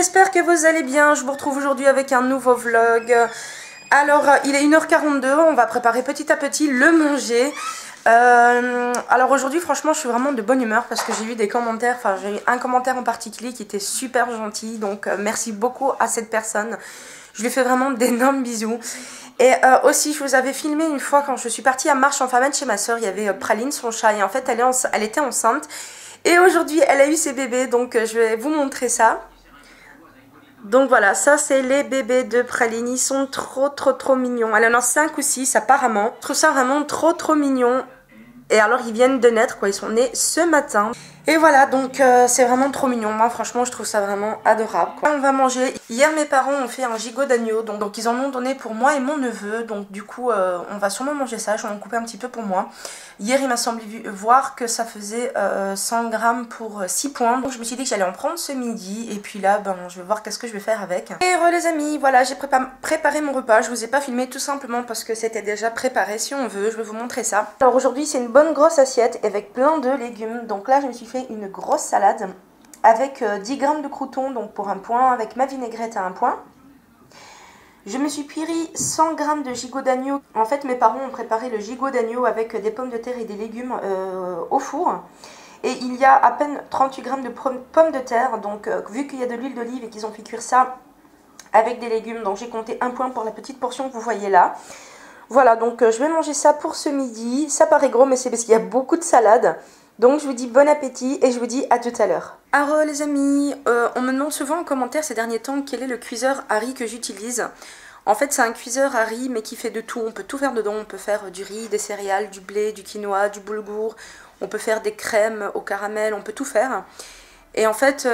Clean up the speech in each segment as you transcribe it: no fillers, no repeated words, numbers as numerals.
j'espère que vous allez bien. Je vous retrouve aujourd'hui avec un nouveau vlog. Alors, il est 1h42, on va préparer petit à petit le manger. Alors aujourd'hui, franchement, je suis vraiment de bonne humeur parce que j'ai eu des commentaires, enfin j'ai eu un commentaire en particulier qui était super gentil. Donc merci beaucoup à cette personne. Je lui fais vraiment d'énormes bisous. Et aussi, je vous avais filmé une fois quand je suis partie à Marche en Famenne chez ma soeur. Il y avait Praline, son chat, et en fait elle était enceinte. Et aujourd'hui, elle a eu ses bébés, donc je vais vous montrer ça. Donc voilà, ça c'est les bébés de Praline, ils sont trop mignons. Elle en a 5 ou 6 apparemment. Je trouve ça vraiment trop mignon. Et alors ils viennent de naître quoi, ils sont nés ce matin. Et voilà, donc c'est vraiment trop mignon. Moi franchement je trouve ça vraiment adorable quoi. On va manger. Hier mes parents ont fait un gigot d'agneau, donc ils en ont donné pour moi et mon neveu. Donc du coup on va sûrement manger ça, je vais en couper un petit peu pour moi. Hier il m'a semblé voir que ça faisait 100 grammes pour 6 points. Donc je me suis dit que j'allais en prendre ce midi. Et puis là je vais voir qu'est-ce que je vais faire avec. Et les amis, voilà, j'ai préparé mon repas. Je vous ai pas filmé tout simplement parce que c'était déjà préparé si on veut. Je vais vous montrer ça. Alors aujourd'hui c'est une bonne grosse assiette avec plein de légumes. Donc là je me suis fait une grosse salade avec 10 grammes de croûtons donc pour un point, avec ma vinaigrette à un point. Je me suis pris 100 grammes de gigot d'agneau. En fait mes parents ont préparé le gigot d'agneau avec des pommes de terre et des légumes au four. Et il y a à peine 38 grammes de pommes de terre. Donc vu qu'il y a de l'huile d'olive et qu'ils ont fait cuire ça avec des légumes, donc j'ai compté un point pour la petite portion que vous voyez là. Voilà, donc je vais manger ça pour ce midi. Ça paraît gros, mais c'est parce qu'il y a beaucoup de salade. Donc je vous dis bon appétit et je vous dis à tout à l'heure. Alors les amis, on me demande souvent en commentaire ces derniers temps quel est le cuiseur à riz que j'utilise. En fait c'est un cuiseur à riz mais qui fait de tout, on peut tout faire dedans. On peut faire du riz, des céréales, du blé, du quinoa, du boulgour. On peut faire des crèmes au caramel, on peut tout faire. Et en fait,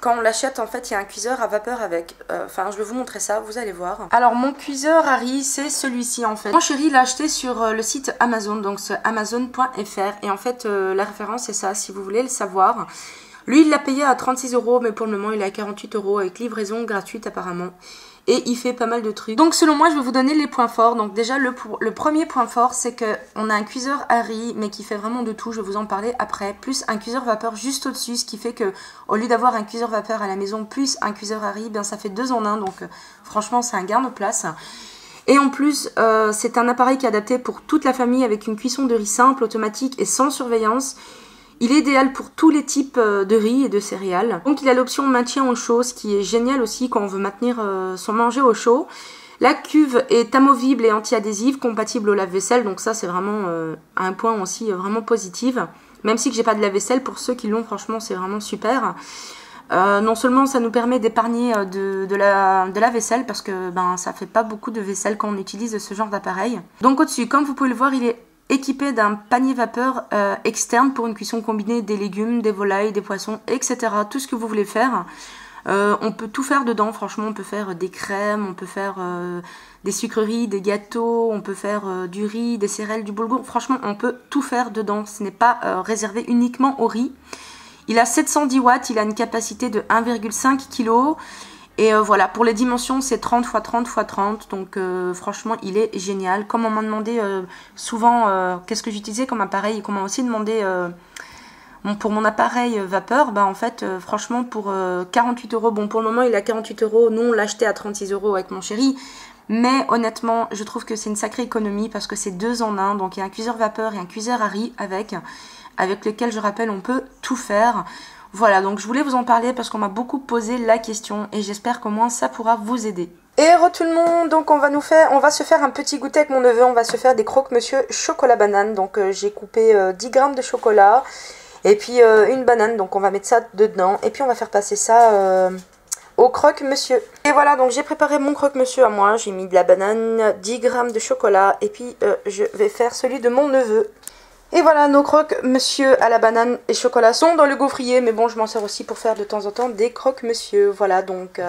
quand on l'achète, en fait, il y a un cuiseur à vapeur avec. Enfin, je vais vous montrer ça, vous allez voir. Alors, mon cuiseur à riz, c'est celui-ci, en fait. Mon chéri l'a acheté sur le site Amazon, donc c'est amazon.fr. Et en fait, la référence, c'est ça, si vous voulez le savoir. Lui, il l'a payé à 36 €, mais pour le moment, il est à 48 € avec livraison gratuite, apparemment. Et il fait pas mal de trucs. Donc selon moi je vais vous donner les points forts. Donc déjà le premier point fort c'est que on a un cuiseur à riz mais qui fait vraiment de tout. Je vais vous en parler après. Plus un cuiseur vapeur juste au-dessus. Ce qui fait que au lieu d'avoir un cuiseur vapeur à la maison plus un cuiseur à riz, bien ça fait 2 en 1. Donc franchement c'est un gain de place. Et en plus c'est un appareil qui est adapté pour toute la famille avec une cuisson de riz simple, automatique et sans surveillance. Il est idéal pour tous les types de riz et de céréales. Donc il a l'option maintien au chaud, ce qui est génial aussi quand on veut maintenir son manger au chaud. La cuve est amovible et anti-adhésive, compatible au lave-vaisselle. Donc ça c'est vraiment un point aussi vraiment positif. Même si j'ai pas de lave-vaisselle, pour ceux qui l'ont franchement c'est vraiment super. Non seulement ça nous permet d'épargner de la vaisselle parce que ça fait pas beaucoup de vaisselle quand on utilise ce genre d'appareil. Donc au-dessus, comme vous pouvez le voir, il est équipé d'un panier vapeur externe pour une cuisson combinée des légumes, des volailles, des poissons, etc. Tout ce que vous voulez faire. On peut tout faire dedans, franchement. On peut faire des crèmes, on peut faire des sucreries, des gâteaux, on peut faire du riz, des céréales, du boulgour. Franchement, on peut tout faire dedans. Ce n'est pas réservé uniquement au riz. Il a 710 watts, il a une capacité de 1,5 kg. Et voilà, pour les dimensions, c'est 30 x 30 x 30. Donc franchement, il est génial. Comme on m'a demandé souvent qu'est-ce que j'utilisais comme appareil, et qu'on m'a aussi demandé pour mon appareil vapeur, en fait, franchement, pour 48 €, bon, pour le moment, il est à 48 €. Nous, on l'a acheté à 36 € avec mon chéri. Mais honnêtement, je trouve que c'est une sacrée économie parce que c'est 2 en 1. Donc il y a un cuiseur vapeur et un cuiseur à riz avec lequel, je rappelle, on peut tout faire. Voilà, donc je voulais vous en parler parce qu'on m'a beaucoup posé la question et j'espère qu'au moins ça pourra vous aider. Et tout le monde, donc on va se faire un petit goûter avec mon neveu, on va se faire des croque-monsieur chocolat banane. Donc j'ai coupé 10 grammes de chocolat et puis une banane, donc on va mettre ça dedans et puis on va faire passer ça au croque-monsieur. Et voilà, donc j'ai préparé mon croque-monsieur à moi, j'ai mis de la banane, 10 grammes de chocolat et puis je vais faire celui de mon neveu. Et voilà, nos croque-monsieur à la banane et chocolat sont dans le gaufrier. Mais bon, je m'en sers aussi pour faire de temps en temps des croque-monsieur. Voilà, donc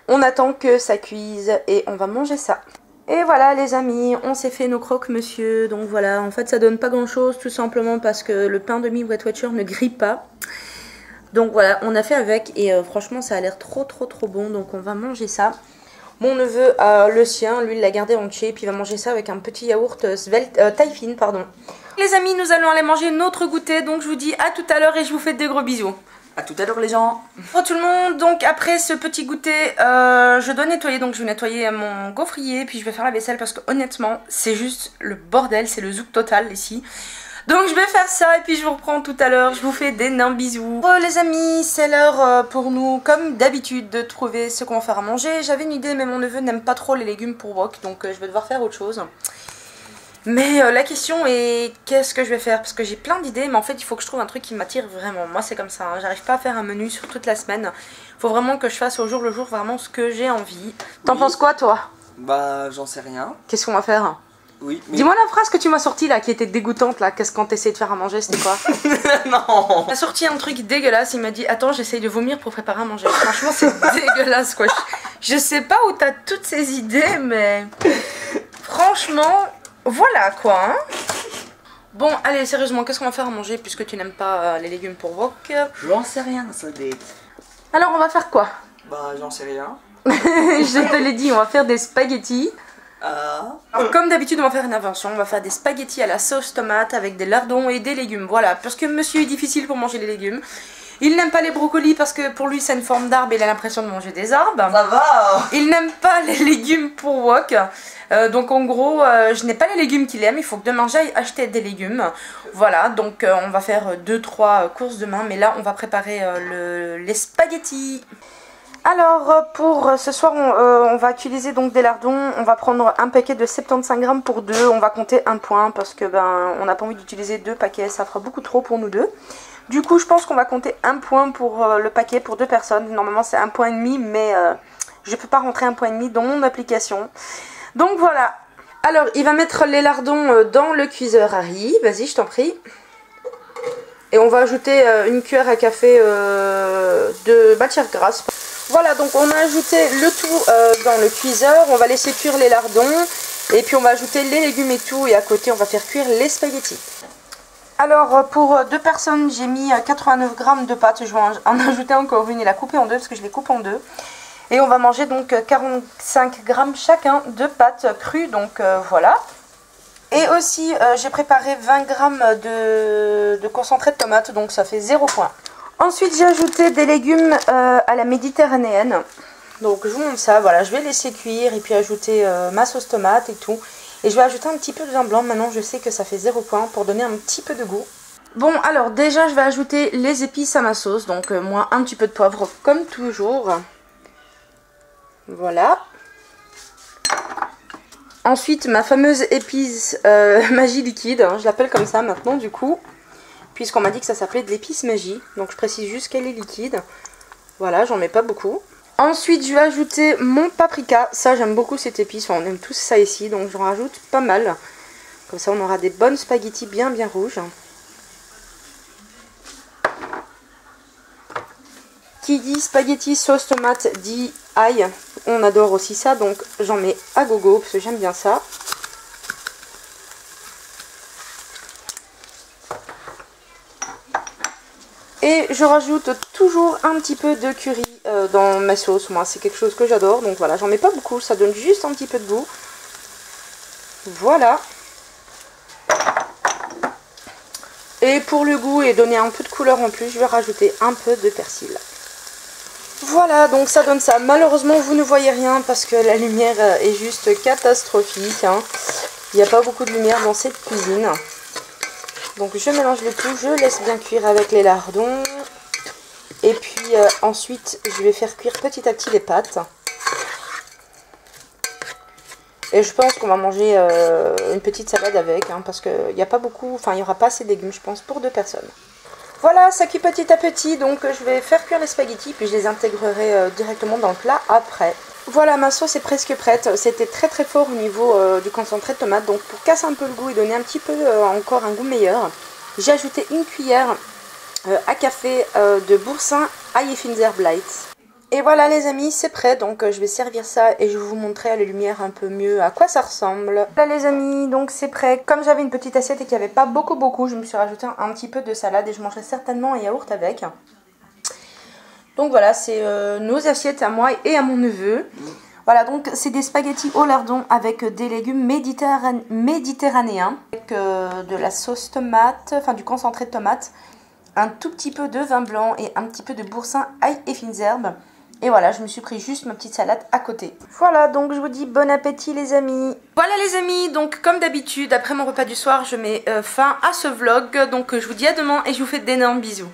on attend que ça cuise et on va manger ça. Et voilà les amis, on s'est fait nos croque-monsieur. Donc voilà, en fait ça donne pas grand chose tout simplement parce que le pain de mie Weight Watcher ne grille pas. Donc voilà, on a fait avec et franchement ça a l'air trop bon. Donc on va manger ça. Mon neveu a le sien, lui il l'a gardé entier. Puis il va manger ça avec un petit yaourt taille fine, pardon. Les amis, nous allons aller manger notre goûter, donc je vous dis à tout à l'heure et je vous fais des gros bisous. À tout à l'heure les gens. Bonjour tout le monde, donc après ce petit goûter, je dois nettoyer, donc je vais nettoyer mon gaufrier, puis je vais faire la vaisselle parce que honnêtement, c'est juste le bordel, c'est le zouk total ici. Donc je vais faire ça et puis je vous reprends tout à l'heure, je vous fais d'énormes bisous. Les amis, c'est l'heure pour nous, comme d'habitude, de trouver ce qu'on va faire à manger. J'avais une idée mais mon neveu n'aime pas trop les légumes pour wok, donc je vais devoir faire autre chose. Mais la question est qu'est-ce que je vais faire, parce que j'ai plein d'idées mais en fait il faut que je trouve un truc qui m'attire vraiment. Moi c'est comme ça, hein. J'arrive pas à faire un menu sur toute la semaine. Il faut vraiment que je fasse au jour le jour vraiment ce que j'ai envie. T'en penses quoi toi? Bah j'en sais rien. Qu'est-ce qu'on va faire? Oui, mais... Dis-moi la phrase que tu m'as sortie là qui était dégoûtante là, qu'est-ce qu'on t'essayait de faire à manger, c'était quoi? Non. Il m'a sorti un truc dégueulasse, il m'a dit attends j'essaye de vomir pour préparer à manger. Franchement c'est dégueulasse quoi. Je sais pas où t'as toutes ces idées mais franchement... Voilà quoi hein. Bon allez sérieusement qu'est-ce qu'on va faire à manger puisque tu n'aimes pas les légumes pour wok? J'en sais rien ça date. Alors on va faire quoi? Bah j'en sais rien. Je te l'ai dit, on va faire des spaghettis. Alors, comme d'habitude on va faire une invention, on va faire des spaghettis à la sauce tomate avec des lardons et des légumes. Voilà, parce que monsieur est difficile pour manger les légumes. Il n'aime pas les brocolis parce que pour lui c'est une forme d'arbre et il a l'impression de manger des arbres. ça va. Il n'aime pas les légumes pour wok. Donc en gros, je n'ai pas les légumes qu'il aime, il faut que demain j'aille acheter des légumes. Voilà, donc on va faire 2-3 courses demain, mais là on va préparer les spaghettis. Alors pour ce soir, on va utiliser donc des lardons. On va prendre un paquet de 75 grammes pour deux. On va compter un point parce que ben on n'a pas envie d'utiliser 2 paquets, ça fera beaucoup trop pour nous deux. Du coup, je pense qu'on va compter un point pour le paquet pour 2 personnes. Normalement, c'est 1,5 point, mais je ne peux pas rentrer 1,5 point dans mon application. Donc voilà. Alors, il va mettre les lardons dans le cuiseur à riz. Vas-y, je t'en prie. Et on va ajouter une cuillère à café de matière grasse. Voilà, donc on a ajouté le tout dans le cuiseur. On va laisser cuire les lardons. Et puis on va ajouter les légumes et tout. Et à côté, on va faire cuire les spaghettis. Alors pour 2 personnes j'ai mis 89 grammes de pâtes, je vais en ajouter encore une et la couper en deux parce que je les coupe en deux. Et on va manger donc 45 grammes chacun de pâtes crues, donc voilà. Et aussi j'ai préparé 20 grammes de concentré de tomate, donc ça fait 0 point. Ensuite j'ai ajouté des légumes à la méditerranéenne. Donc je vous montre ça, voilà, je vais laisser cuire et puis ajouter ma sauce tomate et tout. Et je vais ajouter un petit peu de vin blanc, maintenant je sais que ça fait 0 point pour donner un petit peu de goût. Bon alors déjà je vais ajouter les épices à ma sauce, donc moi un petit peu de poivre comme toujours. Voilà. Ensuite ma fameuse épice magie liquide, hein, je l'appelle comme ça maintenant du coup. Puisqu'on m'a dit que ça s'appelait de l'épice magie, donc je précise juste qu'elle est liquide. Voilà, j'en mets pas beaucoup. Ensuite, je vais ajouter mon paprika. Ça, j'aime beaucoup cette épice. Enfin, on aime tous ça ici, donc j'en rajoute pas mal. Comme ça, on aura des bonnes spaghettis bien rouges. Qui dit spaghetti sauce tomate dit ail. On adore aussi ça, donc j'en mets à gogo parce que j'aime bien ça. Et je rajoute toujours un petit peu de curry dans ma sauce. Moi, c'est quelque chose que j'adore. Donc voilà, j'en mets pas beaucoup. Ça donne juste un petit peu de goût. Voilà. Et pour le goût et donner un peu de couleur en plus, je vais rajouter un peu de persil. Voilà, donc ça donne ça. Malheureusement, vous ne voyez rien parce que la lumière est juste catastrophique. Hein. Il n'y a pas beaucoup de lumière dans cette cuisine. Donc je mélange le tout, je laisse bien cuire avec les lardons. Et puis ensuite je vais faire cuire petit à petit les pâtes. Et je pense qu'on va manger une petite salade avec, hein, parce qu'il n'y a pas beaucoup, enfin il n'y aura pas assez de légumes je pense pour 2 personnes. Voilà, ça cuit petit à petit, donc je vais faire cuire les spaghettis, puis je les intégrerai directement dans le plat après. Voilà, ma sauce est presque prête. C'était très fort au niveau du concentré de tomate. Donc pour casser un peu le goût et donner un petit peu encore un goût meilleur, j'ai ajouté une cuillère à café de boursin ail et fines herbes light. Et voilà les amis, c'est prêt. Donc je vais servir ça et je vais vous montrer à la lumière un peu mieux à quoi ça ressemble. Voilà les amis, donc c'est prêt. Comme j'avais une petite assiette et qu'il n'y avait pas beaucoup, je me suis rajouté un petit peu de salade et je mangerai certainement un yaourt avec. Donc voilà, c'est nos assiettes à moi et à mon neveu. Voilà, donc c'est des spaghettis au lardon avec des légumes méditerranéens. Avec de la sauce tomate, enfin du concentré de tomate. un tout petit peu de vin blanc et un petit peu de boursin, ail et fines herbes. Et voilà, je me suis pris juste ma petite salade à côté. Voilà, donc je vous dis bon appétit les amis. Voilà les amis, donc comme d'habitude, après mon repas du soir, je mets fin à ce vlog. Donc je vous dis à demain et je vous fais d'énormes bisous.